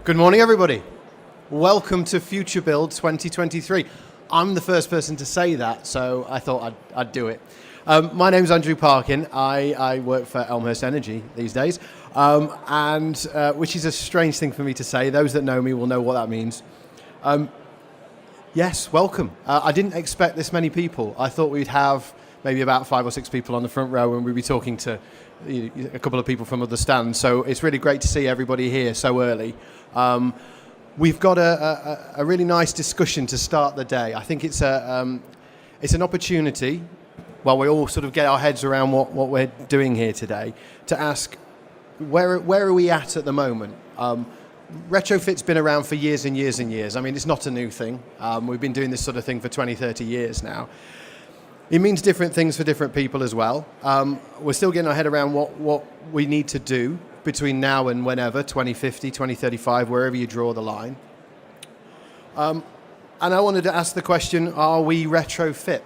Good morning, everybody. Welcome to Future Build 2023. I'm the first person to say that, so I thought I'd do it. My name's Andrew Parkin. I work for Elmhurst Energy these days, which is a strange thing for me to say. Those that know me will know what that means. Yes, welcome. I didn't expect this many people. I thought we'd have maybe about 5 or 6 people on the front row, and we'd be talking to a couple of people from other stands. So it's really great to see everybody here so early. We've got a really nice discussion to start the day. I think it's an opportunity, while we all sort of get our heads around what we're doing here today, to ask where are we at the moment? Retrofit's been around for years and years and years. I mean, it's not a new thing. We've been doing this sort of thing for 20, 30 years now. It means different things for different people as well. We're still getting our head around what we need to do between now and whenever, 2050, 2035, wherever you draw the line. And I wanted to ask the question, are we retrofit?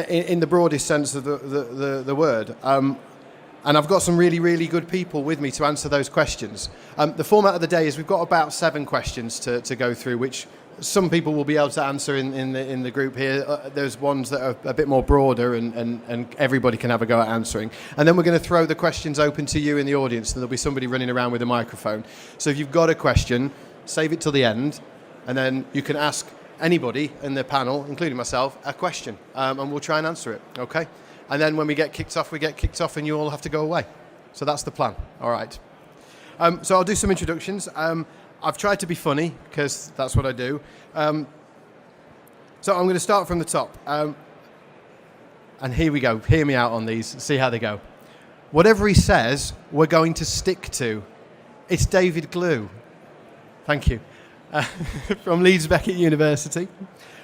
In the broadest sense of the word. And I've got some really, really good people with me to answer those questions. The format of the day is we've got about 7 questions to go through, which some people will be able to answer in the group here. There's ones that are a bit more broader and everybody can have a go at answering. And then we're going to throw the questions open to you in the audience, and there'll be somebody running around with a microphone. So if you've got a question, save it till the end, and then you can ask anybody in the panel, including myself, a question, and we'll try and answer it, okay? And then when we get kicked off, and you all have to go away. So that's the plan. All right. So I'll do some introductions. I've tried to be funny, because that's what I do. So I'm going to start from the top. And here we go. Hear me out on these. See how they go. Whatever he says, we're going to stick to. It's David Glew. Thank you. From Leeds Beckett University.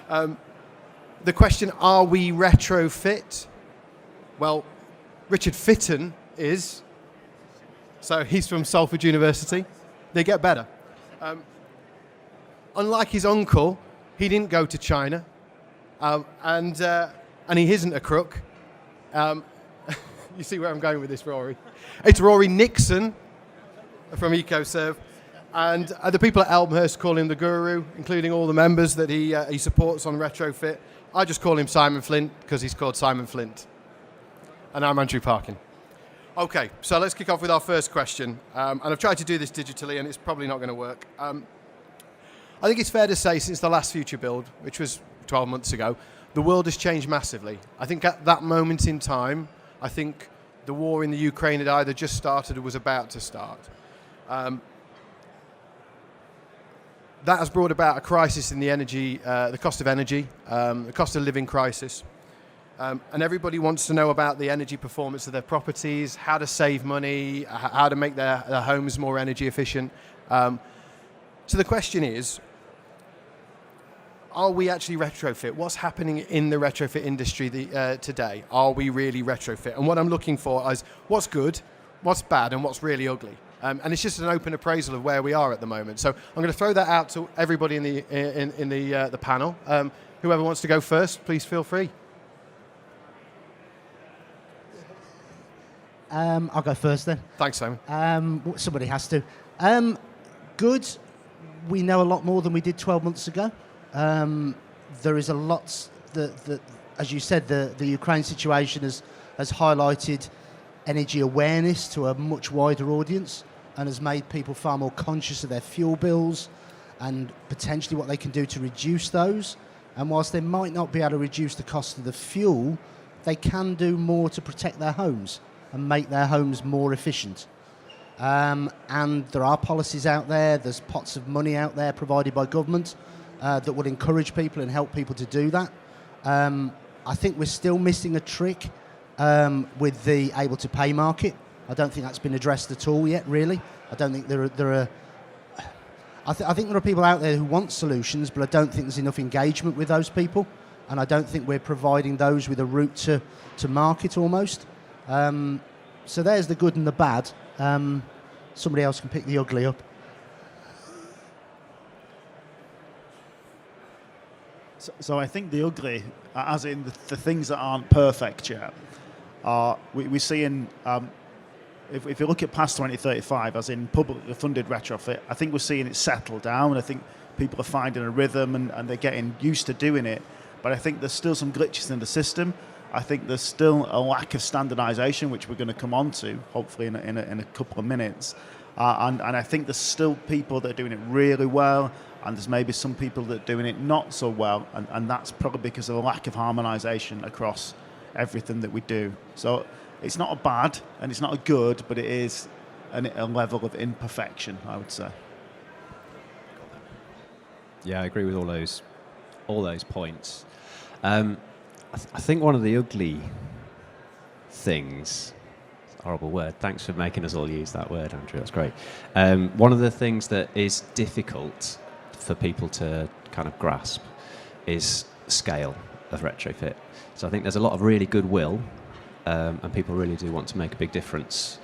The question, are we retrofit? Well, Richard Fitton is. So he's from Salford University. They get better. Unlike his uncle, he didn't go to China, and he isn't a crook. You see where I'm going with this, Rory? It's Rory Nixon from Surv, and the people at Elmhurst call him the guru, including all the members that he supports on Retrofit. I just call him Simon Flint because he's called Simon Flint. And I'm Andrew Parkin. Okay, so let's kick off with our first question. And I've tried to do this digitally, and it's probably not going to work. I think it's fair to say since the last Future Build, which was 12 months ago, the world has changed massively. I think at that moment in time, I think the war in the Ukraine had either just started or was about to start. That has brought about a crisis in the energy, the cost of energy, the cost of living crisis. And everybody wants to know about the energy performance of their properties, how to save money, how to make their homes more energy efficient. So the question is, are we actually retrofit? What's happening in the retrofit industry today? Are we really retrofit? And what I'm looking for is what's good, what's bad, and what's really ugly. And it's just an open appraisal of where we are at the moment. So I'm going to throw that out to everybody in the panel. Whoever wants to go first, please feel free. I'll go first then. Thanks, Simon. Somebody has to. Good. We know a lot more than we did 12 months ago. There is a lot that as you said, the Ukraine situation has highlighted energy awareness to a much wider audience and has made people far more conscious of their fuel bills and potentially what they can do to reduce those. And whilst they might not be able to reduce the cost of the fuel, they can do more to protect their homes and make their homes more efficient. And there are policies out there, there's pots of money out there provided by government that would encourage people and help people to do that. I think we're still missing a trick with the able to pay market. I don't think that's been addressed at all yet, really. I don't think there are I think there are people out there who want solutions, but I don't think there's enough engagement with those people, and I don't think we're providing those with a route to market almost. So there's the good and the bad. Somebody else can pick the ugly up. So I think the ugly, as in the things that aren't perfect yet, are we're seeing if you look at past 2035, as in publicly funded retrofit, I think we're seeing it settle down. I think people are finding a rhythm and they're getting used to doing it. But I think there's still some glitches in the system. I think there's still a lack of standardisation, which we're going to come on to, hopefully in a couple of minutes. And I think there's still people that are doing it really well, and there's maybe some people that are doing it not so well, and that's probably because of a lack of harmonisation across everything that we do. So it's not a bad and it's not a good, but it is a level of imperfection, I would say. Yeah, I agree with all those points. I think one of the ugly things, it's a horrible word, thanks for making us all use that word, Andrew, that's great. One of the things that is difficult for people to kind of grasp is scale of retrofit. So I think there's a lot of really goodwill, and people really do want to make a big difference.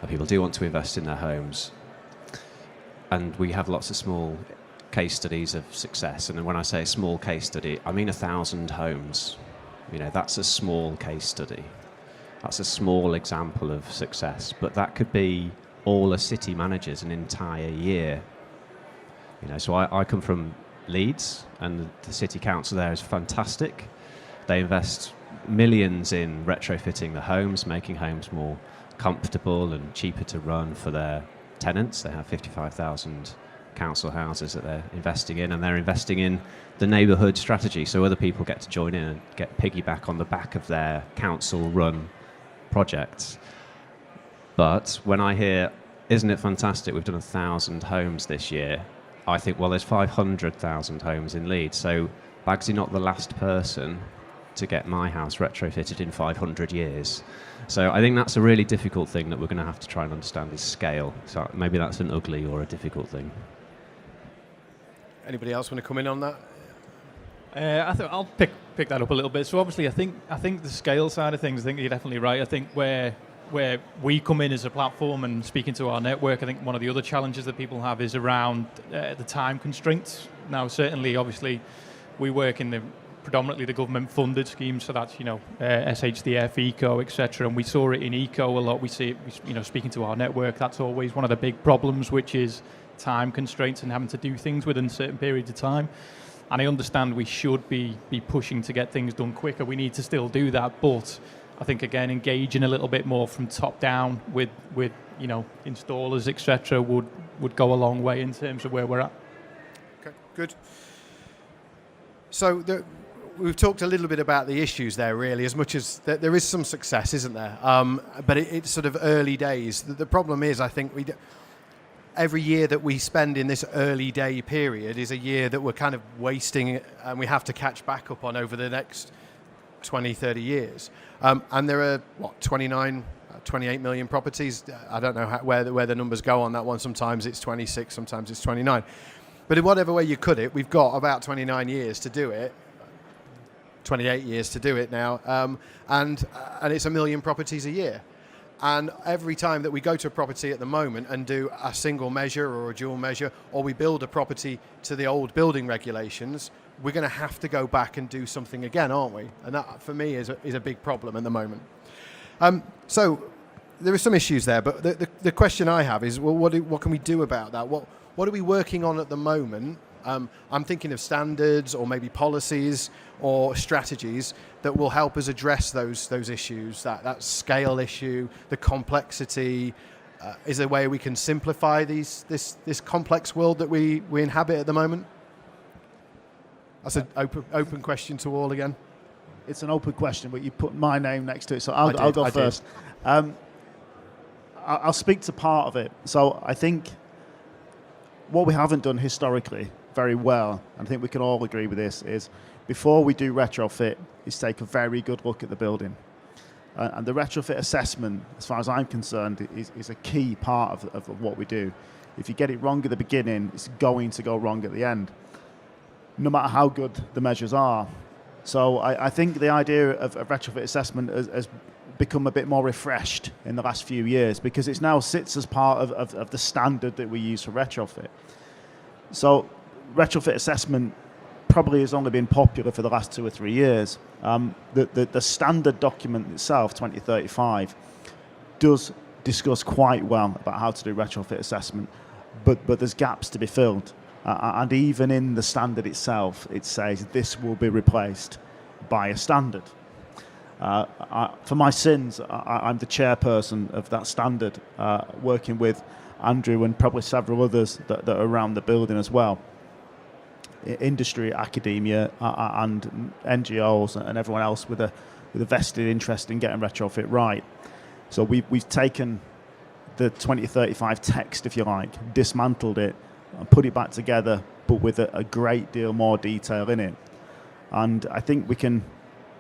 And people do want to invest in their homes. And we have lots of small case studies of success. And when I say small case study, I mean 1,000 homes. You know, that's a small case study. That's a small example of success. But that could be all a city manager's an entire year. You know, so I come from Leeds, and the city council there is fantastic. They invest millions in retrofitting the homes, making homes more comfortable and cheaper to run for their tenants. They have 55,000 council houses that they're investing in, and they're investing in the neighbourhood strategy, so other people get to join in and get piggyback on the back of their council-run projects. But when I hear, isn't it fantastic, we've done 1,000 homes this year, I think, well, there's 500,000 homes in Leeds, so Bagsy's not the last person to get my house retrofitted in 500 years. So I think that's a really difficult thing that we're going to have to try and understand is scale. So maybe that's an ugly or a difficult thing. Anybody else want to come in on that? I think I'll pick that up a little bit. So obviously, I think the scale side of things, I think you're definitely right. I think where we come in as a platform and speaking to our network, I think one of the other challenges that people have is around the time constraints. Now, certainly, obviously, we work in predominantly the government-funded schemes, so that's SHDF, Eco, etc. And we saw it in Eco a lot. We see it, speaking to our network. That's always one of the big problems, which is time constraints and having to do things within certain periods of time. And I understand we should be pushing to get things done quicker. We need to still do that, but I think again engaging a little bit more from top down with installers, etc. would go a long way in terms of where we're at. Okay, good. So we've talked a little bit about the issues there, really, as much as there is some success, isn't there? But it's sort of early days. The problem is, I think, every year that we spend in this early day period is a year that we're kind of wasting, and we have to catch back up on over the next 20, 30 years. And there are, 28 million properties. I don't know where the numbers go on that one. Sometimes it's 26, sometimes it's 29. But in whatever way you cut it, we've got about 29 years to do it. 28 years to do it now, and it's 1 million properties a year. And every time that we go to a property at the moment and do a single measure or a dual measure, or we build a property to the old building regulations, we're going to have to go back and do something again, aren't we? And that, for me, is a big problem at the moment. So there are some issues there, but the question I have is, well, what can we do about that? What are we working on at the moment? I'm thinking of standards or maybe policies or strategies that will help us address those issues, that scale issue, the complexity. Is there a way we can simplify this complex world that we inhabit at the moment? That's an open question to all again. It's an open question, but you put my name next to it, so I'll go first. I'll speak to part of it. So I think what we haven't done historically very well, and I think we can all agree with this, is before we do retrofit, is take a very good look at the building. And the retrofit assessment, as far as I'm concerned, is a key part of what we do. If you get it wrong at the beginning, it's going to go wrong at the end, no matter how good the measures are. So I think the idea of retrofit assessment has become a bit more refreshed in the last few years, because it now sits as part of the standard that we use for retrofit. So retrofit assessment probably has only been popular for the last 2 or 3 years. The standard document itself, 2035, does discussed quite well about how to do retrofit assessment, but there's gaps to be filled. And even in the standard itself, it says this will be replaced by a standard. For my sins, I'm the chairperson of that standard, working with Andrew and probably several others that are around the building as well. Industry, academia, and NGOs and everyone else with a vested interest in getting retrofit right. So we've taken the 2035 text, if you like, dismantled it and put it back together, but with a great deal more detail in it. And I think we can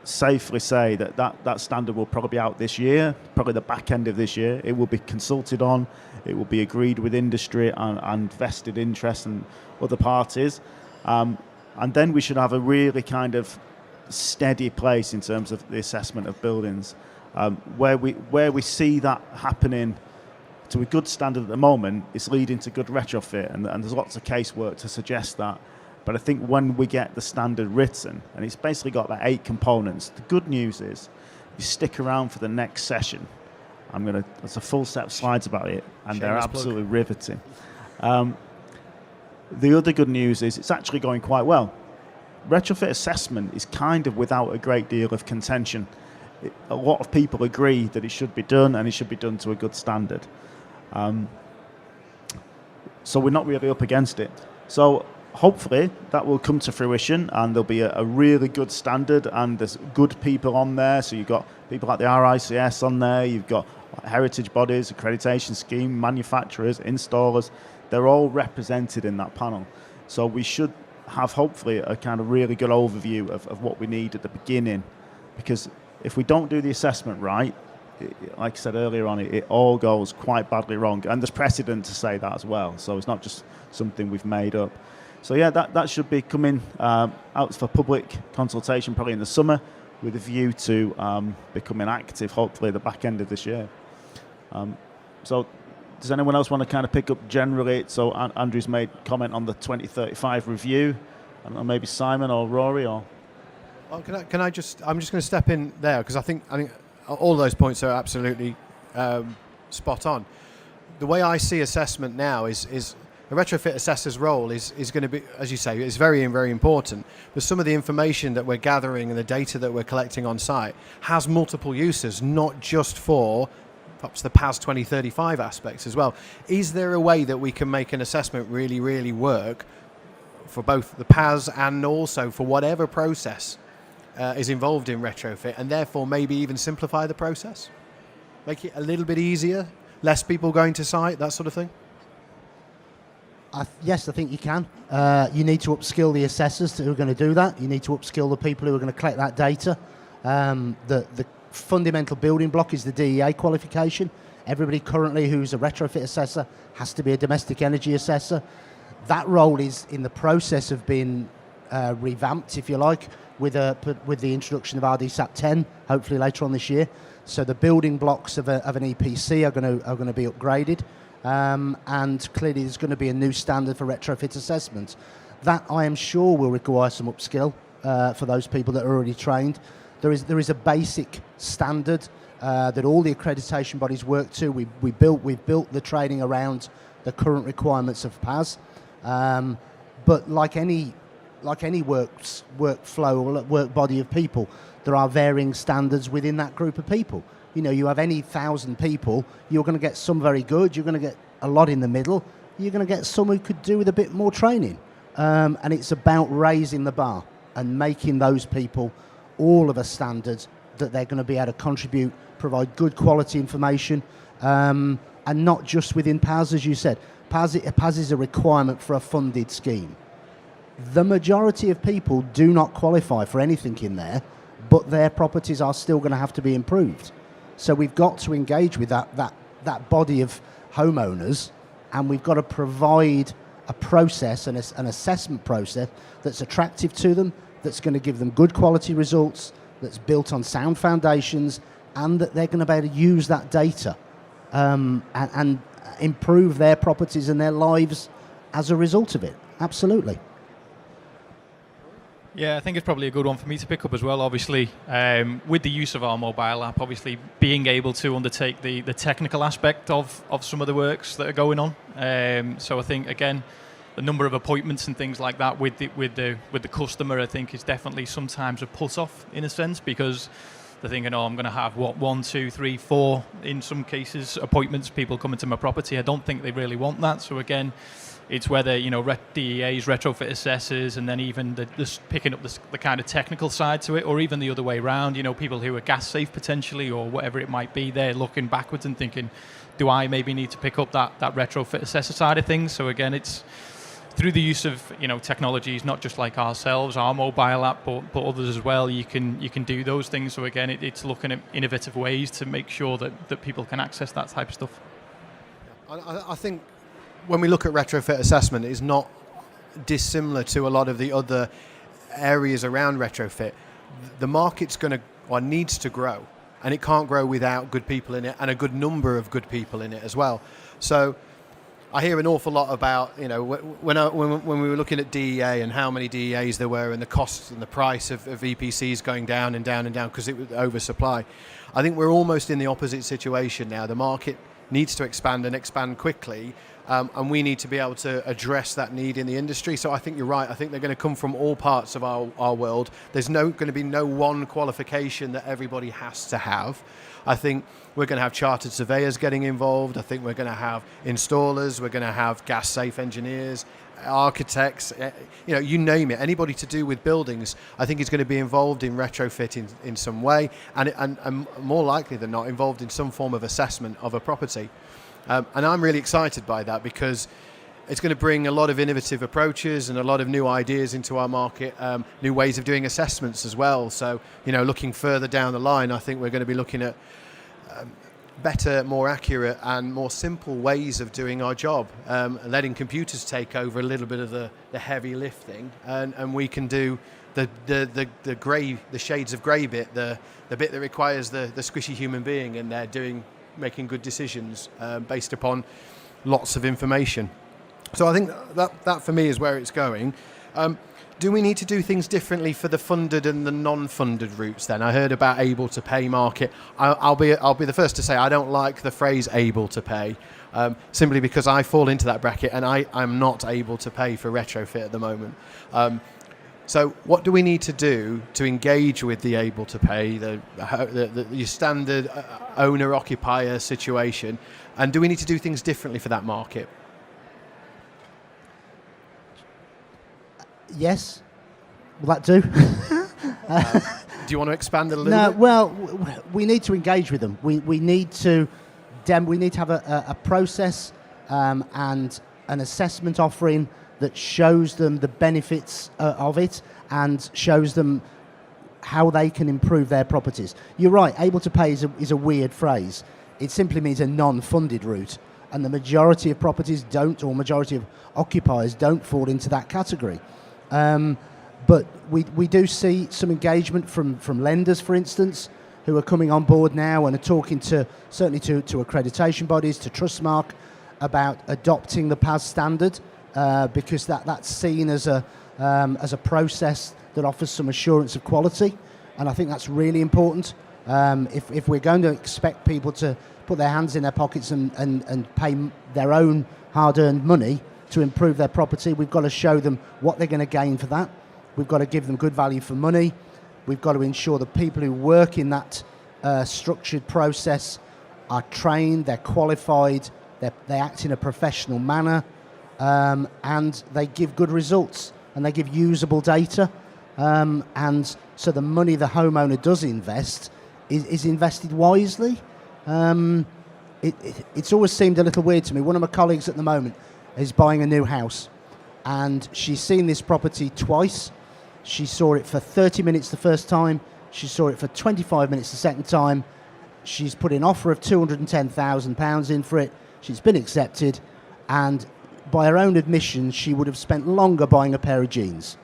safely say that standard will probably be out this year, probably the back end of this year. It will be consulted on, it will be agreed with industry and vested interest and other parties. And then we should have a really kind of steady place in terms of the assessment of buildings, where we see that happening to a good standard at the moment. It's leading to good retrofit, and there's lots of casework to suggest that. But I think when we get the standard written, and it's basically got about 8 components, the good news is you stick around for the next session. There's a full set of slides about it, and they're absolutely riveting. The other good news is it's actually going quite well. Retrofit assessment is kind of without a great deal of contention. A lot of people agree that it should be done, and it should be done to a good standard. So we're not really up against it. So hopefully that will come to fruition, and there'll be a really good standard, and there's good people on there. So you've got people like the RICS on there, you've got heritage bodies, accreditation scheme, manufacturers, installers. They're all represented in that panel. So we should have hopefully a kind of really good overview of what we need at the beginning. Because if we don't do the assessment right, like I said earlier on, it all goes quite badly wrong. And there's precedent to say that as well. So it's not just something we've made up. So yeah, that should be coming out for public consultation probably in the summer, with a view to becoming active hopefully at the back end of this year. So does anyone else want to kind of pick up generally? So Andrew's made comment on the 2035 review. I don't know, maybe Simon or Rory or... Well, can I just... I'm just going to step in there, because I think all those points are absolutely spot on. The way I see assessment now is a retrofit assessor's role is going to be, as you say, is very, very important. But some of the information that we're gathering and the data that we're collecting on site has multiple uses, not just for perhaps the PAS 2035 aspects as well. Is there a way that we can make an assessment really, really work for both the PAS and also for whatever process is involved in retrofit, and therefore maybe even simplify the process? Make it a little bit easier, less people going to site, that sort of thing? Yes, I think you can. You need to upskill the assessors who are going to do that. You need to upskill the people who are going to collect that data. The fundamental building block is the DEA qualification. Everybody currently who's a retrofit assessor has to be a domestic energy assessor. That role is in the process of being revamped, if you like, with the introduction of RDSAP 10, hopefully later on this year. So the building blocks of an EPC are going to be upgraded. And clearly there's going to be a new standard for retrofit assessment. That, I am sure, will require some upskill for those people that are already trained. There is a basic standard that all the accreditation bodies work to. We've built the training around the current requirements of PAS. But like any workflow or work body of people, there are varying standards within that group of people. You know, you have any 1,000 people, you're going to get some very good, you're going to get a lot in the middle, you're going to get some who could do with a bit more training. And it's about raising the bar and making those people all of a standard that they're going to be able to contribute, provide good quality information, and not just within PAS, as you said. PAS is a requirement for a funded scheme. The majority of people do not qualify for anything in there, but their properties are still going to have to be improved. So we've got to engage with that body of homeowners, and we've got to provide a process, an assessment process that's attractive to them, that's going to give them good quality results, that's built on sound foundations, and that they're going to be able to use that data and improve their properties and their lives as a result of it. Absolutely. Yeah, I think it's probably a good one for me to pick up as well. Obviously, with the use of our mobile app, obviously being able to undertake the technical aspect of some of the works that are going on. So I think, again, the number of appointments and things like that with the customer, I think, is definitely sometimes a put off in a sense, because they're thinking, oh, I'm going to have 1, 2, 3, 4 in some cases appointments, people coming to my property. I don't think they really want that. So again, it's whether, DEAs, retrofit assessors, and then even the picking up the kind of technical side to it, or even the other way around, people who are gas safe potentially, or whatever it might be, they're looking backwards and thinking, do I maybe need to pick up that retrofit assessor side of things? So again, it's through the use of technologies, not just like ourselves, our mobile app, but others as well, you can do those things. So again, it's looking at innovative ways to make sure that people can access that type of stuff. I think when we look at retrofit assessment, it's not dissimilar to a lot of the other areas around retrofit. The market's going to, or needs to grow, and it can't grow without good people in it, and a good number of good people in it as well. So I hear an awful lot about, when we were looking at DEA and how many DEAs there were, and the costs and the price of EPCs going down and down and down because it was oversupply. I think we're almost in the opposite situation now. The market needs to expand and expand quickly, and we need to be able to address that need in the industry. So I think you're right. I think they're going to come from all parts of our world. There's going to be no one qualification that everybody has to have. I think we're going to have chartered surveyors getting involved. I think we're going to have installers. We're going to have gas safe engineers, architects, you name it. Anybody to do with buildings, I think is going to be involved in retrofit in some way, and more likely than not involved in some form of assessment of a property. And I'm really excited by that, because it's going to bring a lot of innovative approaches and a lot of new ideas into our market, new ways of doing assessments as well. So, looking further down the line, I think we're going to be looking at better, more accurate and more simple ways of doing our job, letting computers take over a little bit of the heavy lifting, and we can do the grey, the shades of grey bit, the bit that requires the squishy human being, and they're making good decisions based upon lots of information. So I think that for me is where it's going. Do we need to do things differently for the funded and the non-funded routes then? I heard about able to pay market. I'll be the first to say I don't like the phrase able to pay, simply because I fall into that bracket, and I'm not able to pay for retrofit at the moment. So what do we need to do to engage with the able to pay, your standard owner-occupier situation, and do we need to do things differently for that market? Yes. Will that do? Do you want to expand a little bit? No, well, we need to engage with them. We need to have a process and an assessment offering that shows them the benefits of it and shows them how they can improve their properties. You're right, able to pay is a weird phrase. It simply means a non-funded route, and the majority of properties don't, or majority of occupiers don't fall into that category. But we do see some engagement from lenders, for instance, who are coming on board now and are talking certainly to accreditation bodies, to Trustmark, about adopting the PAS standard, because that's seen as a process that offers some assurance of quality, and I think that's really important. If we're going to expect people to put their hands in their pockets and pay their own hard-earned money to improve their property, we've got to show them what they're going to gain for that. We've got to give them good value for money. We've got to ensure the people who work in that structured process are trained, they're qualified, they act in a professional manner, and they give good results, and they give usable data. And so the money the homeowner does invest is invested wisely. It's always seemed a little weird to me. One of my colleagues at the moment is buying a new house, and she's seen this property twice. She saw it for 30 minutes the first time. She saw it for 25 minutes the second time. She's put an offer of £210,000 in for it. She's been accepted, and by her own admission, she would have spent longer buying a pair of jeans.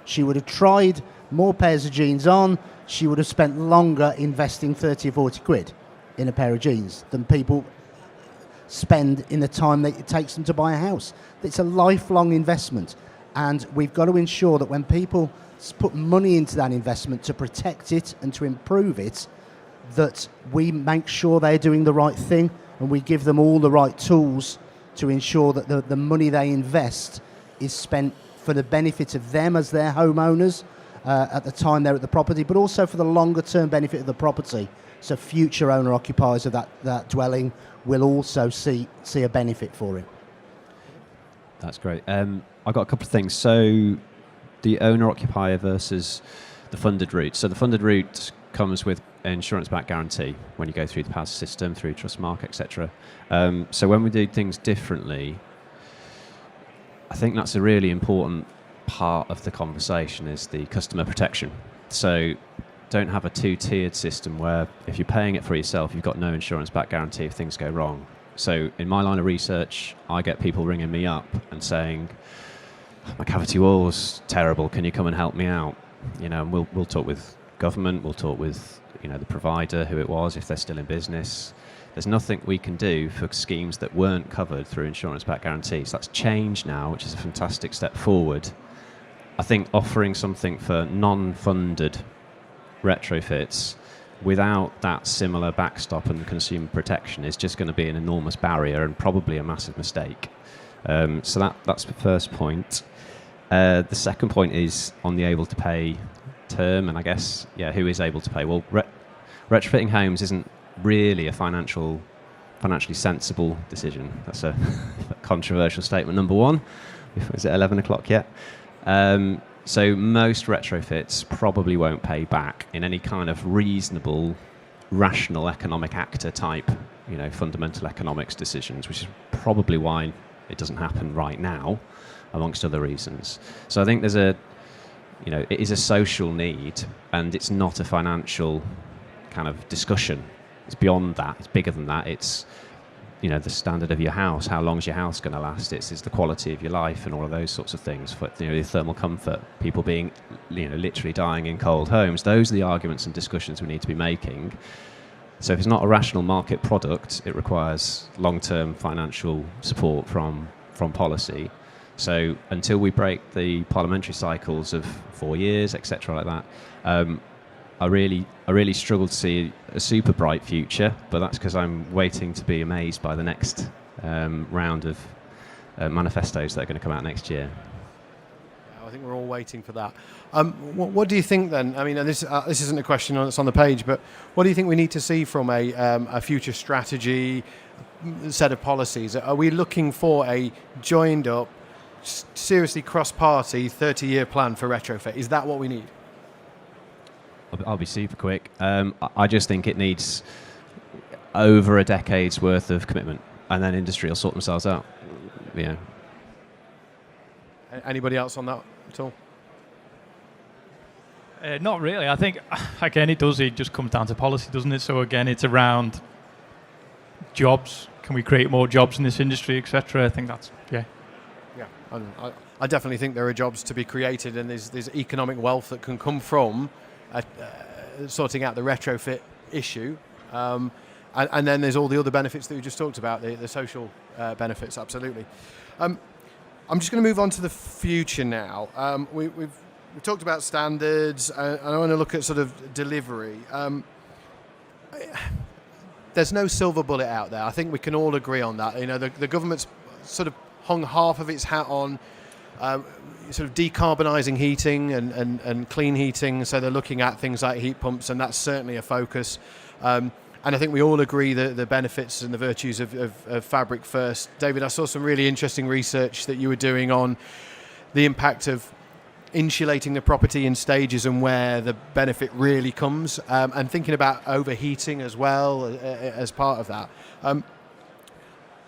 She would have tried more pairs of jeans on. She would have spent longer investing 30 or 40 quid in a pair of jeans than people spend in the time that it takes them to buy a house. It's a lifelong investment, And we've got to ensure that when people put money into that investment to protect it and to improve it, that we make sure they're doing the right thing and we give them all the right tools to ensure that the money they invest is spent for the benefit of them as their homeowners at the time they're at the property, but also for the longer term benefit of the property. So future owner occupiers of that dwelling will also see a benefit for it. That's great. I've got a couple of things. So the owner occupier versus the funded route. So the funded route comes with an insurance-backed guarantee when you go through the PAS system, through Trustmark, etc. So when we do things differently, I think that's a really important part of the conversation is the customer protection. So don't have a two-tiered system where if you're paying it for yourself, you've got no insurance-backed guarantee if things go wrong. So in my line of research, I get people ringing me up and saying, my cavity wall's terrible, can you come and help me out? You know, and we'll talk with government, we'll talk with, you know, the provider, who it was, if they're still in business. There's nothing we can do for schemes that weren't covered through insurance-backed guarantees. That's changed now, which is a fantastic step forward. I think offering something for non-funded retrofits without that similar backstop and consumer protection is just going to be an enormous barrier and probably a massive mistake. So that's the first point. The second point is on the able to pay term, and I guess, who is able to pay? Well, retrofitting homes isn't really a financially sensible decision. That's a controversial statement, number one. Is it 11 o'clock yet? So most retrofits probably won't pay back in any kind of reasonable, rational economic actor type, fundamental economics decisions, which is probably why it doesn't happen right now, amongst other reasons. So I think there's it is a social need, and it's not a financial kind of discussion. It's beyond that. It's bigger than that. It's the standard of your house. How long is your house going to last? It's the quality of your life and all of those sorts of things. For the thermal comfort, people being literally dying in cold homes. Those are the arguments and discussions we need to be making. So if it's not a rational market product, it requires long-term financial support from policy. So until we break the parliamentary cycles of 4 years, etc., like that, I really struggle to see a super bright future, but that's because I'm waiting to be amazed by the next round of manifestos that are going to come out next year. I think we're all waiting for that. What do you think then? I mean, this isn't a question that's on the page, but what do you think we need to see from a future strategy, set of policies? Are we looking for a joined up, seriously cross-party 30-year plan for retrofit? Is that what we need? I'll be super quick. I just think it needs over a decade's worth of commitment, and then industry will sort themselves out. Anybody else on that at all? Not really. I think, again, it just comes down to policy, doesn't it? So again, it's around jobs. Can we create more jobs in this industry, etc.? I think that's, Yeah, I definitely think there are jobs to be created, and there's economic wealth that can come from sorting out the retrofit issue. And then there's all the other benefits that we just talked about, the social benefits, absolutely. I'm just going to move on to the future now. We've talked about standards, and I want to look at sort of delivery. There's no silver bullet out there. I think we can all agree on that. The government's sort of hung half of its hat on sort of decarbonising heating and clean heating, so they're looking at things like heat pumps, and that's certainly a focus. And I think we all agree that the benefits and the virtues of Fabric First. David, I saw some really interesting research that you were doing on the impact of insulating the property in stages and where the benefit really comes, and thinking about overheating as well as part of that.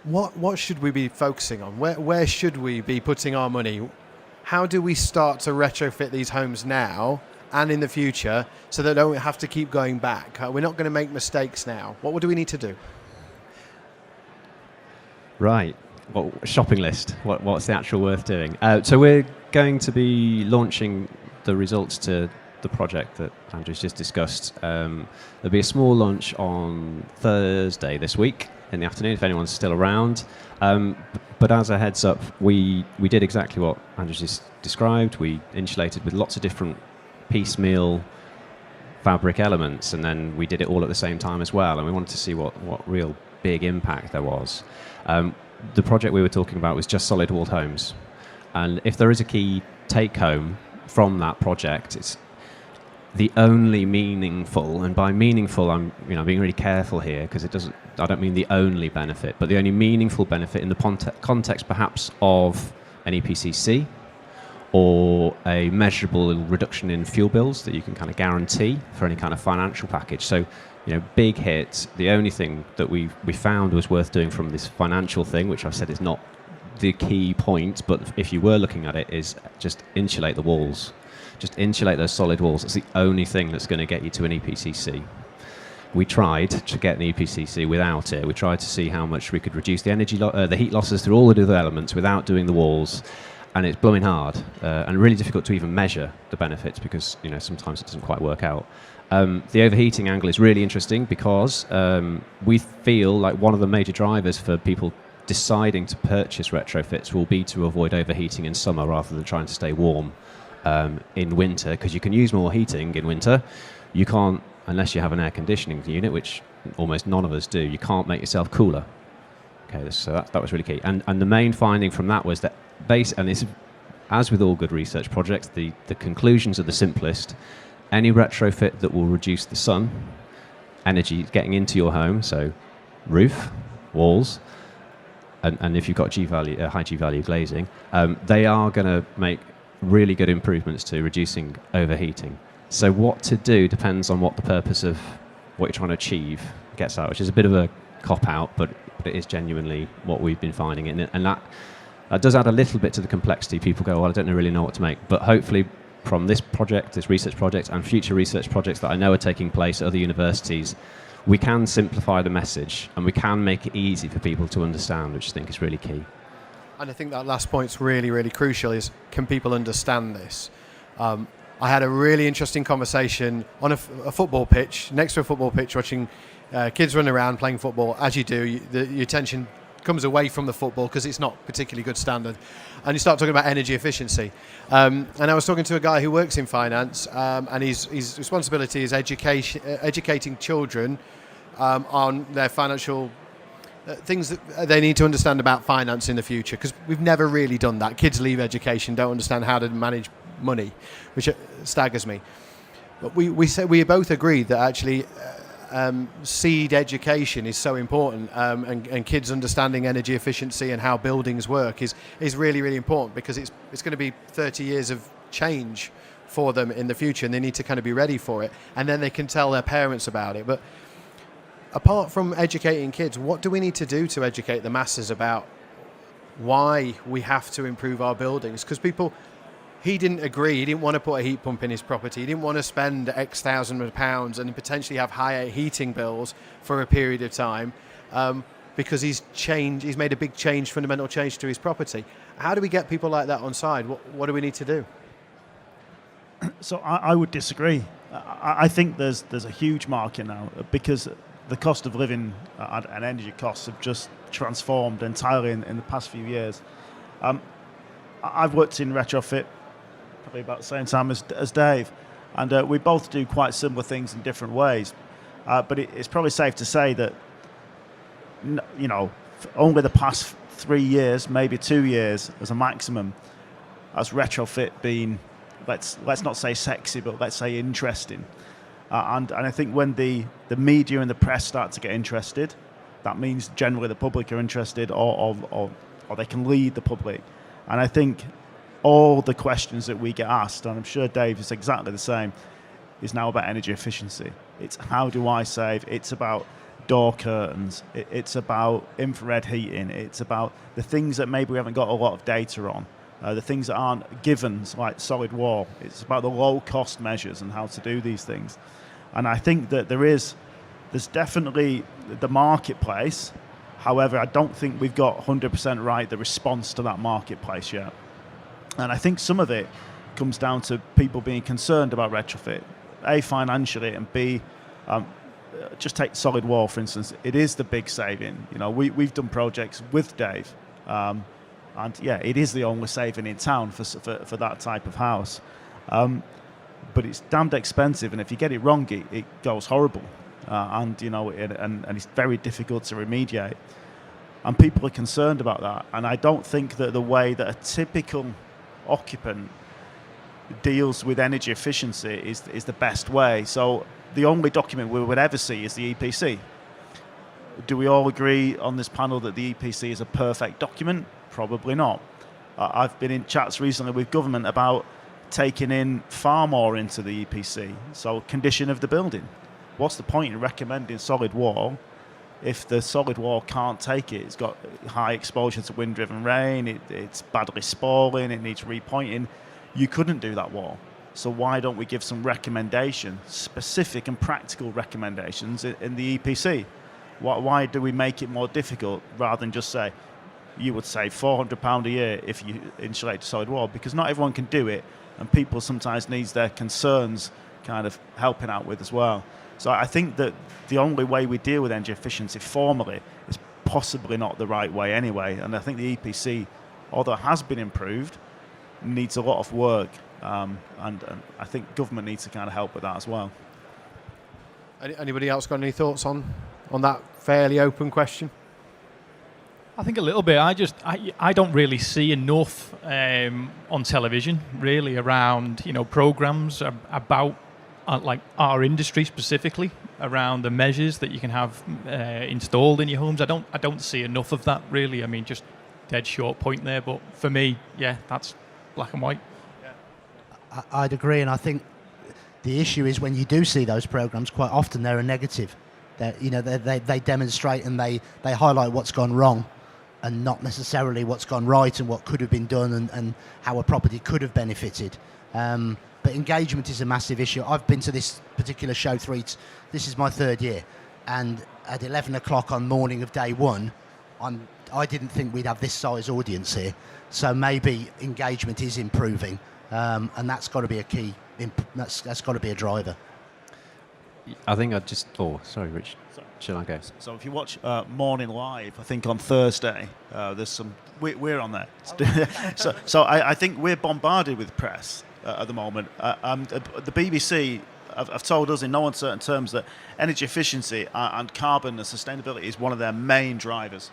What should we be focusing on? Where should we be putting our money? How do we start to retrofit these homes now and in the future so that they don't have to keep going back? We're not going to make mistakes now. What do we need to do? Right. Well, shopping list. What's the actual worth doing? So we're going to be launching the results to the project that Andrew's just discussed. There'll be a small launch on Thursday this week in the afternoon, if anyone's still around. But as a heads up, we did exactly what Andrew just described. We insulated with lots of different piecemeal fabric elements, and then we did it all at the same time as well, and we wanted to see what real big impact there was. The project we were talking about was just solid walled homes, and if there is a key take home from that project, it's the only meaningful, and by meaningful I'm being really careful here, because I don't mean the only benefit, but the only meaningful benefit in the context perhaps of an EPCC or a measurable reduction in fuel bills that you can kind of guarantee for any kind of financial package. So, big hit. The only thing that we found was worth doing from this financial thing, which I've said is not the key point, but if you were looking at it, is just insulate the walls. Just insulate those solid walls. It's the only thing that's going to get you to an EPCC. We tried to get an EPCC without it. We tried to see how much we could reduce the energy, the heat losses through all the other elements without doing the walls, and it's blooming hard and really difficult to even measure the benefits, because sometimes it doesn't quite work out. The overheating angle is really interesting, because we feel like one of the major drivers for people deciding to purchase retrofits will be to avoid overheating in summer rather than trying to stay warm in winter, because you can use more heating in winter. You can't, unless you have an air conditioning unit, which almost none of us do, you can't make yourself cooler. Okay, so that was really key. And the main finding from that was that and this, as with all good research projects, the conclusions are the simplest. Any retrofit that will reduce the sun energy getting into your home, so roof, walls, and if you've got high G value glazing, they are going to make really good improvements to reducing overheating. So what to do depends on what the purpose of what you're trying to achieve gets out, which is a bit of a cop-out, but it is genuinely what we've been finding. And that does add a little bit to the complexity. People go, well, I don't really know what to make. But hopefully from this project, this research project, and future research projects that I know are taking place at other universities, we can simplify the message and we can make it easy for people to understand, which I think is really key. And I think that last point's really, really crucial, is can people understand this? I had a really interesting conversation on a football pitch, next to a football pitch, watching kids run around playing football. As you do, your attention comes away from the football because it's not particularly good standard, and you start talking about energy efficiency. And I was talking to a guy who works in finance, and his responsibility is educating children on their financial things that they need to understand about finance in the future, because we've never really done that. Kids leave education, don't understand how to manage money, which staggers me. But we both agree that actually seed education is so important, and kids understanding energy efficiency and how buildings work is really, really important, because it's going to be 30 years of change for them in the future, and they need to kind of be ready for it, and then they can tell their parents about it. But apart from educating kids, what do we need to do to educate the masses about why we have to improve our buildings? Because he didn't agree. He didn't want to put a heat pump in his property. He didn't want to spend X thousands of pounds and potentially have higher heating bills for a period of time, because he's made a big change, fundamental change to his property. How do we get people like that on side? What do we need to do? So I would disagree. I think there's a huge market now, because the cost of living and energy costs have just transformed entirely in the past few years. I've worked in retrofit probably about the same time as Dave, and we both do quite similar things in different ways. But it's probably safe to say that only the past 3 years, maybe 2 years as a maximum, has retrofit been, let's not say sexy, but let's say interesting. And I think when the media and the press start to get interested, that means generally the public are interested, or they can lead the public. And I think all the questions that we get asked, and I'm sure Dave is exactly the same, is now about energy efficiency. It's how do I save? It's about door curtains. It's about infrared heating. It's about the things that maybe we haven't got a lot of data on. The things that aren't givens, like solid wall. It's about the low-cost measures and how to do these things. And I think that there's definitely the marketplace. However, I don't think we've got 100% right the response to that marketplace yet. And I think some of it comes down to people being concerned about retrofit, A, financially, and B, just take solid wall, for instance. It is the big saving. We've done projects with Dave And yeah, it is the only saving in town for that type of house. But it's damned expensive, and if you get it wrong, it goes horrible. And it's very difficult to remediate. And people are concerned about that. And I don't think that the way that a typical occupant deals with energy efficiency is the best way. So the only document we would ever see is the EPC. Do we all agree on this panel that the EPC is a perfect document? Probably not. I've been in chats recently with government about taking in far more into the EPC. So condition of the building. What's the point in recommending solid wall if the solid wall can't take it? It's got high exposure to wind-driven rain, it's badly spalling, it needs repointing. You couldn't do that wall. So why don't we give some recommendation, specific and practical recommendations in the EPC? Why do we make it more difficult rather than just say, you would save £400 a year if you insulate a solid wall? Because not everyone can do it, and people sometimes need their concerns kind of helping out with as well. So I think that the only way we deal with energy efficiency formally is possibly not the right way anyway. And I think the EPC, although it has been improved, needs a lot of work. And I think government needs to kind of help with that as well. Anybody else got any thoughts on that fairly open question? I think a little bit. I don't really see enough on television really around programs about like our industry specifically, around the measures that you can have installed in your homes. I don't see enough of that really. I mean, just dead short point there. But for me, yeah, that's black and white. Yeah. I'd agree, and I think the issue is when you do see those programs, quite often they're a negative. They demonstrate and they highlight what's gone wrong, and not necessarily what's gone right and what could have been done and how a property could have benefited. But engagement is a massive issue. I've been to this particular show this is my third year, and at 11 o'clock on morning of day one, I didn't think we'd have this size audience here. So maybe engagement is improving, and that's got to be a key. That's got to be a driver. I think I'd just... Oh, sorry, Rich. Shall I go? So if you watch Morning Live, I think on Thursday, there's some... We're on there. So I think we're bombarded with press at the moment. The BBC have told us in no uncertain terms that energy efficiency and carbon and sustainability is one of their main drivers.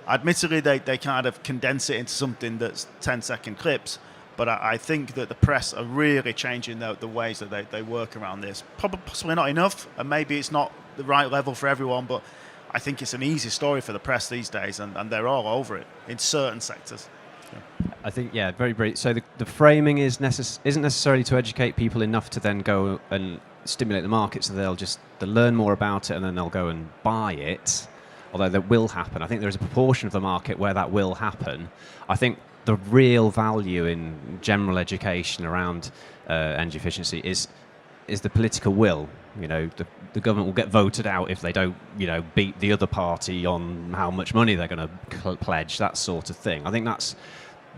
Admittedly, they kind of condense it into something that's 10-second clips, but I think that the press are really changing the ways that they work around this. Possibly not enough, and maybe it's not the right level for everyone, but I think it's an easy story for the press these days, and they're all over it in certain sectors. Yeah. I think, yeah, very brief. So the framing isn't necessarily to educate people enough to then go and stimulate the market, so they'll learn more about it and then they'll go and buy it, although that will happen. I think there is a proportion of the market where that will happen. I think the real value in general education around energy efficiency is the political will. The government will get voted out if they don't, beat the other party on how much money they're going to pledge, that sort of thing. I think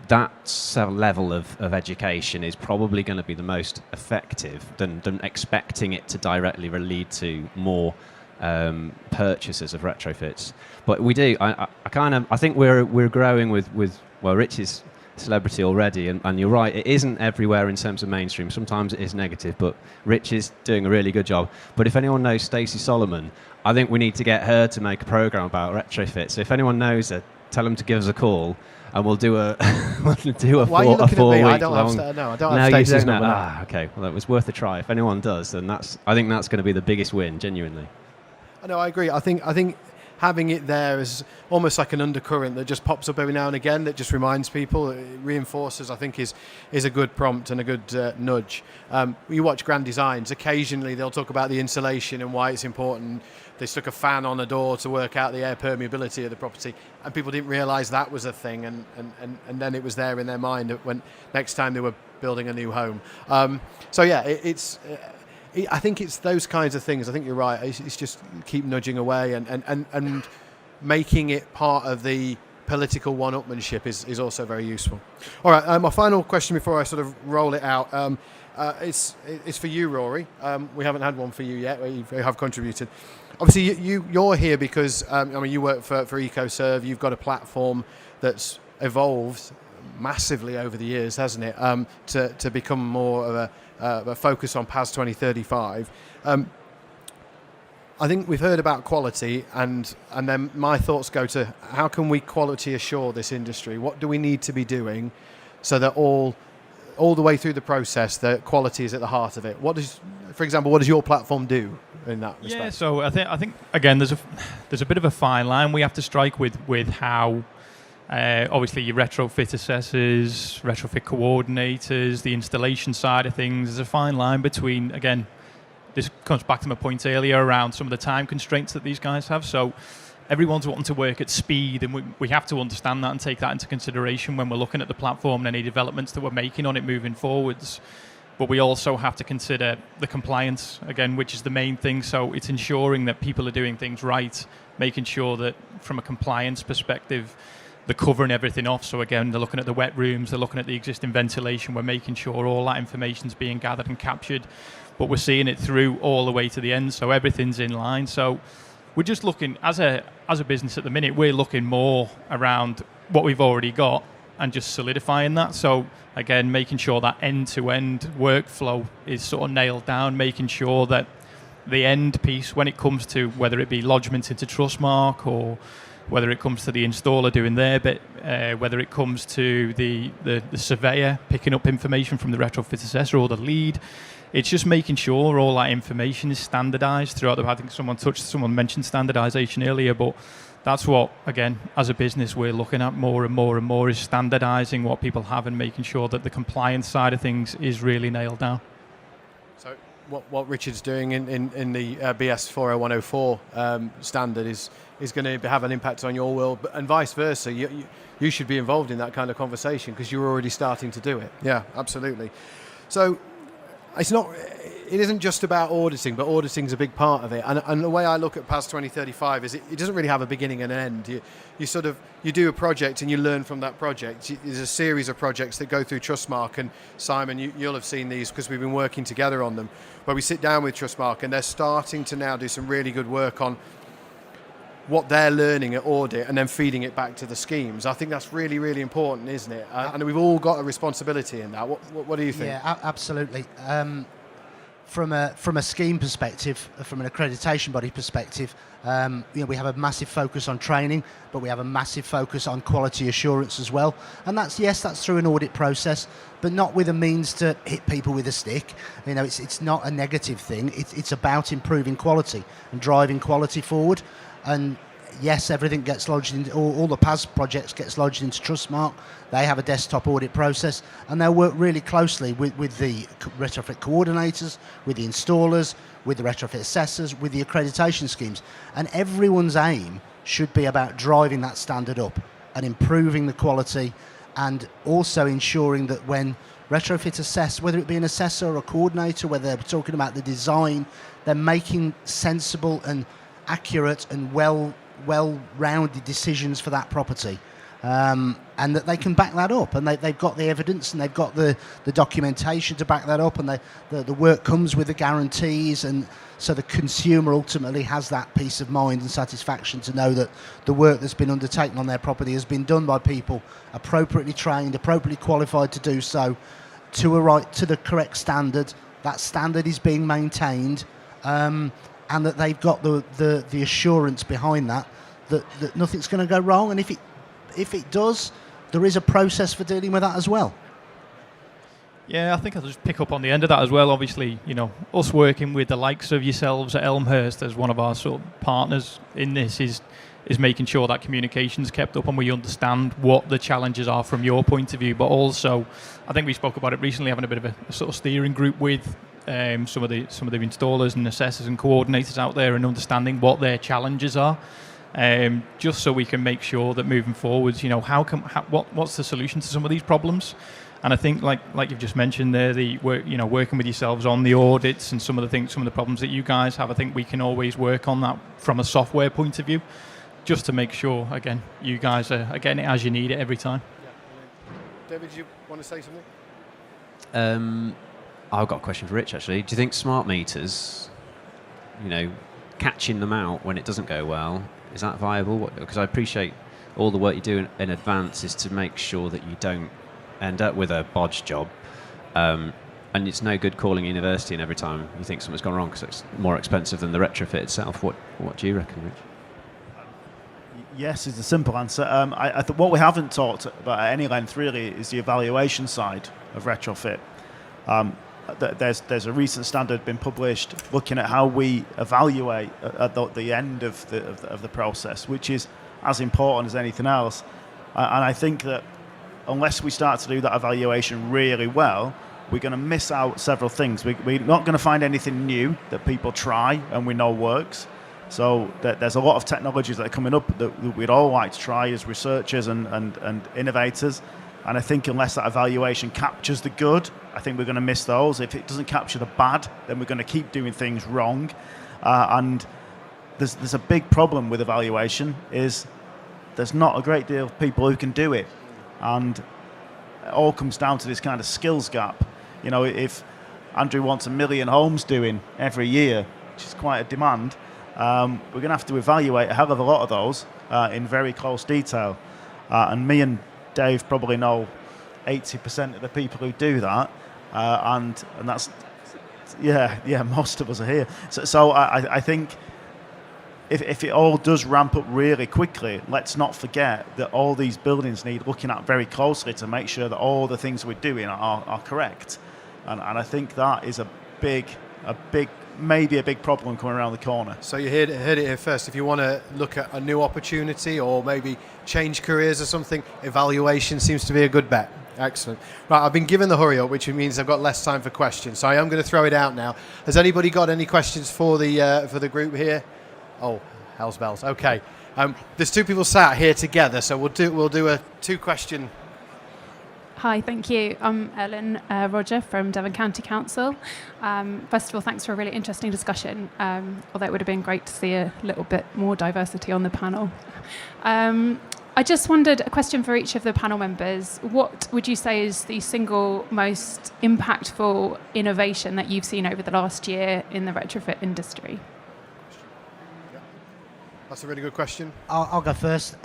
that level of education is probably going to be the most effective than expecting it to directly lead to more purchases of retrofits. But we do. I think we're growing with Rich's celebrity already, and you're right, it isn't everywhere in terms of mainstream. Sometimes it is negative, but Rich is doing a really good job. But if anyone knows Stacey Solomon, I think we need to get her to make a program about retrofit. So if anyone knows her, tell them to give us a call, and we'll do a Why are you looking at me? I don't have Stacey's number. Okay. Well, it was worth a try. If anyone does, then I think that's going to be the biggest win, genuinely. No, I agree. I think having it there is almost like an undercurrent that just pops up every now and again, that just reminds people, it reinforces, I think, is a good prompt and a good nudge. You watch Grand Designs, occasionally they'll talk about the insulation and why it's important. They stuck a fan on a door to work out the air permeability of the property, and people didn't realise that was a thing, and then it was there in their mind when next time they were building a new home. I think it's those kinds of things. I think you're right. It's just keep nudging away and making it part of the political one-upmanship is also very useful. All right, my final question before I sort of roll it out. it's for you, Rory. We haven't had one for you yet. You have contributed. Obviously, you're here because you work for Surv. You've got a platform that's evolved massively over the years, hasn't it? To become more of a focus on PAS 2035. I think we've heard about quality, and then my thoughts go to how can we quality assure this industry? What do we need to be doing so that all the way through the process, the quality is at the heart of it? For example, what does your platform do in that respect? Yeah, so I think again, there's a bit of a fine line we have to strike with how obviously your retrofit assessors, retrofit coordinators, the installation side of things. There's a fine line between, again, this comes back to my point earlier around some of the time constraints that these guys have. So everyone's wanting to work at speed, and we have to understand that and take that into consideration when we're looking at the platform and any developments that we're making on it moving forwards. But we also have to consider the compliance, again, which is the main thing. So it's ensuring that people are doing things right, making sure that from a compliance perspective, they're covering everything off. So again, they're looking at the wet rooms, they're looking at the existing ventilation, we're making sure all that information's being gathered and captured, but we're seeing it through all the way to the end, so everything's in line. So we're just looking, as a business at the minute, we're looking more around what we've already got and just solidifying that. So again, making sure that end-to-end workflow is sort of nailed down, making sure that the end piece, when it comes to whether it be lodgement into Trustmark or whether it comes to the installer doing their bit, whether it comes to the surveyor picking up information from the retrofit assessor or the lead, it's just making sure all that information is standardised throughout I think someone mentioned standardisation earlier, but that's what, again, as a business, we're looking at more and more and more, is standardising what people have and making sure that the compliance side of things is really nailed down. So what Richard's doing in the BS 40104 standard is going to have an impact on your world, and vice versa. You should be involved in that kind of conversation because you're already starting to do it. Yeah, absolutely. So it isn't just about auditing, but auditing's a big part of it. And the way I look at PAS 2035 is it doesn't really have a beginning and an end. You do a project and you learn from that project. There's a series of projects that go through Trustmark, and Simon, you'll have seen these because we've been working together on them, where we sit down with Trustmark and they're starting to now do some really good work on what they're learning at audit and then feeding it back to the schemes. I think that's really, really important, isn't it? And we've all got a responsibility in that. What do you think? Yeah, absolutely. From a scheme perspective, from an accreditation body perspective, we have a massive focus on training, but we have a massive focus on quality assurance as well. And that's through an audit process, but not with a means to hit people with a stick. It's not a negative thing. It's about improving quality and driving quality forward. And yes, everything gets lodged in, all the PAS projects gets lodged into Trustmark. They have a desktop audit process, and they'll work really closely with the retrofit coordinators, with the installers, with the retrofit assessors, with the accreditation schemes. And everyone's aim should be about driving that standard up and improving the quality, and also ensuring that when retrofit assess, whether it be an assessor or a coordinator, whether they're talking about the design, they're making sensible and accurate and well-rounded decisions for that property, and that they can back that up, and they've got the evidence and they've got the documentation to back that up, and the work comes with the guarantees, and so the consumer ultimately has that peace of mind and satisfaction to know that the work that's been undertaken on their property has been done by people appropriately trained, appropriately qualified to do so, to the correct standard. That standard is being maintained, and that they've got the assurance behind that nothing's going to go wrong. And if it does, there is a process for dealing with that as well. Yeah, I think I'll just pick up on the end of that as well. Obviously, us working with the likes of yourselves at Elmhurst as one of our sort of partners in this is making sure that communication's kept up and we understand what the challenges are from your point of view. But also, I think we spoke about it recently, having a bit of a sort of steering group with some of the installers and assessors and coordinators out there, and understanding what their challenges are, just so we can make sure that moving forwards, what's the solution to some of these problems. And I think, like you've just mentioned there, working with yourselves on the audits and some of the problems that you guys have, I think we can always work on that from a software point of view, just to make sure, again, you guys are getting it as you need it every time. Yeah. David, do you want to say something? I've got a question for Rich, actually. Do you think smart meters, catching them out when it doesn't go well, is that viable? Because I appreciate all the work you do in advance is to make sure that you don't end up with a bodge job. And it's no good calling a university and every time you think something's gone wrong because it's more expensive than the retrofit itself. What do you reckon, Rich? Yes is the simple answer. I think what we haven't talked about at any length really is the evaluation side of retrofit. There's a recent standard been published looking at how we evaluate at the end of the process, which is as important as anything else. And I think that unless we start to do that evaluation really well, we're going to miss out several things. We're not going to find anything new that people try and we know works. So there's a lot of technologies that are coming up that we'd all like to try as researchers and innovators. And I think unless that evaluation captures the good, I think we're going to miss those. If it doesn't capture the bad, then we're going to keep doing things wrong. And there's a big problem with evaluation is there's not a great deal of people who can do it. And it all comes down to this kind of skills gap. If Andrew wants 1 million homes doing every year, which is quite a demand, we're going to have to evaluate a hell of a lot of those in very close detail. And me and Dave probably know 80% of the people who do that, and that's most of us are here. So I think if it all does ramp up really quickly, let's not forget that all these buildings need looking at very closely to make sure that all the things we're doing are correct. And I think that is maybe a big problem coming around the corner. So you heard it here first. If you want to look at a new opportunity or maybe change careers or something, evaluation seems to be a good bet. Excellent. Right, I've been given the hurry up, which means I've got less time for questions. So I am going to throw it out now. Has anybody got any questions for the group here? Oh, hell's bells. Okay. There's two people sat here together, so we'll do a 2-question. Hi, thank you. I'm Ellen Roger from Devon County Council. First of all, thanks for a really interesting discussion, although it would have been great to see a little bit more diversity on the panel. I just wondered, a question for each of the panel members, what would you say is the single most impactful innovation that you've seen over the last year in the retrofit industry? That's a really good question. I'll go first.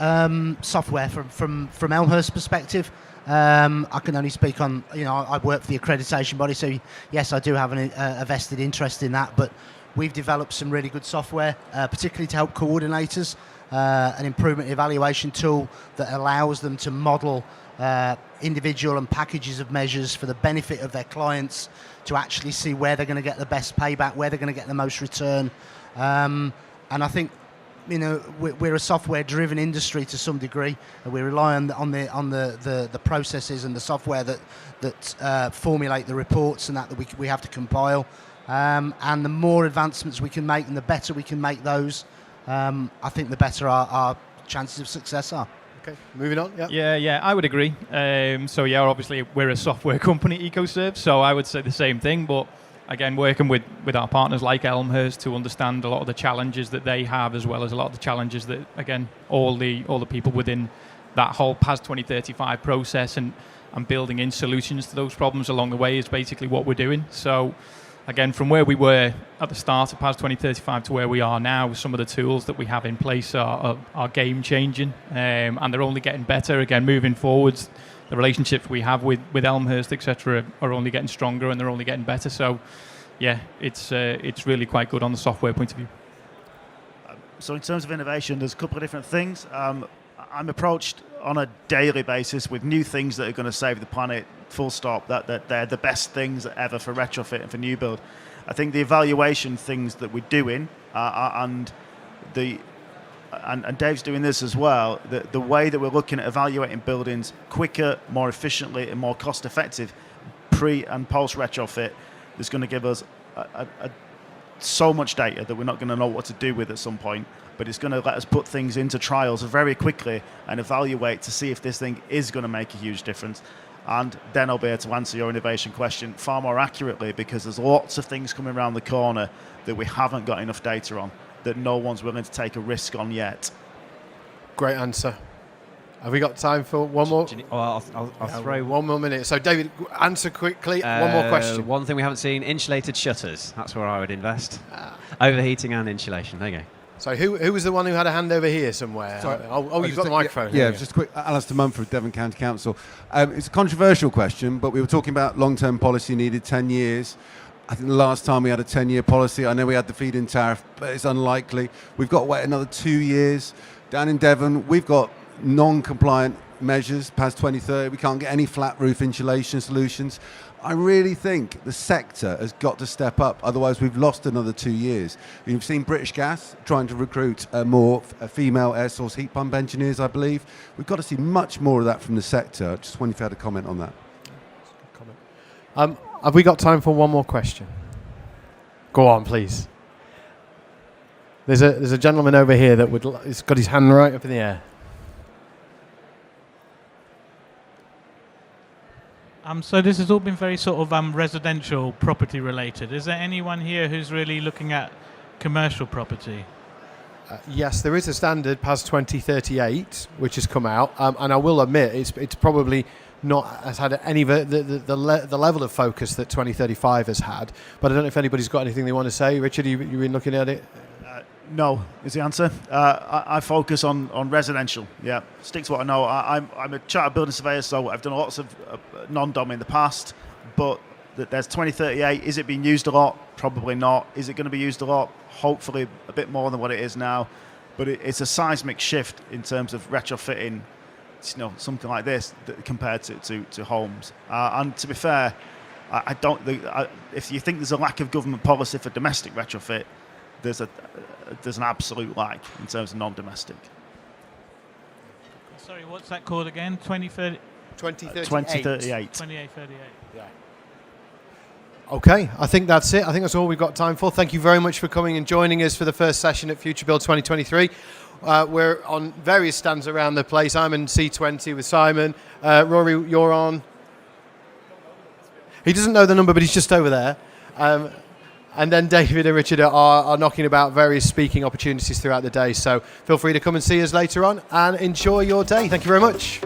Software from Elmhurst perspective. I can only speak on, I work for the accreditation body, so yes, I do have a vested interest in that, but we've developed some really good software, particularly to help coordinators, an improvement evaluation tool that allows them to model individual and packages of measures for the benefit of their clients to actually see where they're going to get the best payback, where they're going to get the most return. And I think we're a software-driven industry to some degree. We rely on the processes and the software that formulate the reports and that we have to compile. And the more advancements we can make and the better we can make those, I think the better our chances of success are. Okay, moving on. Yeah, I would agree. Obviously we're a software company, EcoSurv, so I would say the same thing, but again, working with our partners like Elmhurst to understand a lot of the challenges that they have, as well as a lot of the challenges that, again, all the people within that whole PAS 2035 process and building in solutions to those problems along the way is basically what we're doing. So, again, from where we were at the start of PAS 2035 to where we are now, some of the tools that we have in place are game-changing, and they're only getting better. Again, moving forwards, the relationships we have with Elmhurst, etc., are only getting stronger and they're only getting better. So, yeah, it's really quite good on the software point of view. So in terms of innovation, there's a couple of different things. I'm approached on a daily basis with new things that are going to save the planet, full stop, that they're the best things ever for retrofit and for new build. I think the evaluation things that we're doing and Dave's doing this as well, the way that we're looking at evaluating buildings quicker, more efficiently and more cost effective pre and post retrofit is going to give us so much data that we're not going to know what to do with at some point, but it's going to let us put things into trials very quickly and evaluate to see if this thing is going to make a huge difference. And then I'll be able to answer your innovation question far more accurately, because there's lots of things coming around the corner that we haven't got enough data on, that no one's willing to take a risk on yet. Great answer. Have we got time for one more? I'll throw one more minute. So, David, answer quickly. One more question. One thing we haven't seen, insulated shutters. That's where I would invest. Overheating and insulation. There you go. So who was the one who had a hand over here somewhere? Sorry, You've got the microphone. Yeah, just quick. Alistair Mumford, Devon County Council. It's a controversial question, but we were talking about long-term policy needed 10 years. I think the last time we had a 10-year policy, I know we had the feed-in tariff, but it's unlikely. We've got to wait another 2 years. Down in Devon, we've got non-compliant measures past 2030. We can't get any flat roof insulation solutions. I really think the sector has got to step up, otherwise we've lost another 2 years. You've seen British Gas trying to recruit more female air source heat pump engineers, I believe. We've got to see much more of that from the sector. I just wonder if you had a comment on that. Have we got time for one more question? Go on, please. There's a gentleman over here that he's got his hand right up in the air. So this has all been very sort of residential property related. Is there anyone here who's really looking at commercial property? Yes, there is a standard past 2038 which has come out, and I will admit it's probably not has had any the level of focus that 2035 has had. But I don't know if anybody's got anything they want to say. Richard, you've been looking at it. No, is the answer. I focus on residential. Yeah, stick to what I know. I'm a chartered building surveyor, so I've done lots of non-dom in the past. But there's 2038. Is it being used a lot? Probably not. Is it going to be used a lot? Hopefully a bit more than what it is now. But it's a seismic shift in terms of retrofitting, something like this compared to homes. And to be fair, I don't think if you think there's a lack of government policy for domestic retrofit, there's an absolute lack in terms of non-domestic. Sorry, what's that called again? 2038. 2038. Yeah. Okay, I think that's it. I think that's all we've got time for. Thank you very much for coming and joining us for the first session at Future Build 2023. We're on various stands around the place. I'm in C20 with Simon. Rory, you're on. He doesn't know the number, but he's just over there. And then David and Richard are knocking about various speaking opportunities throughout the day. So feel free to come and see us later on and enjoy your day. Thank you very much.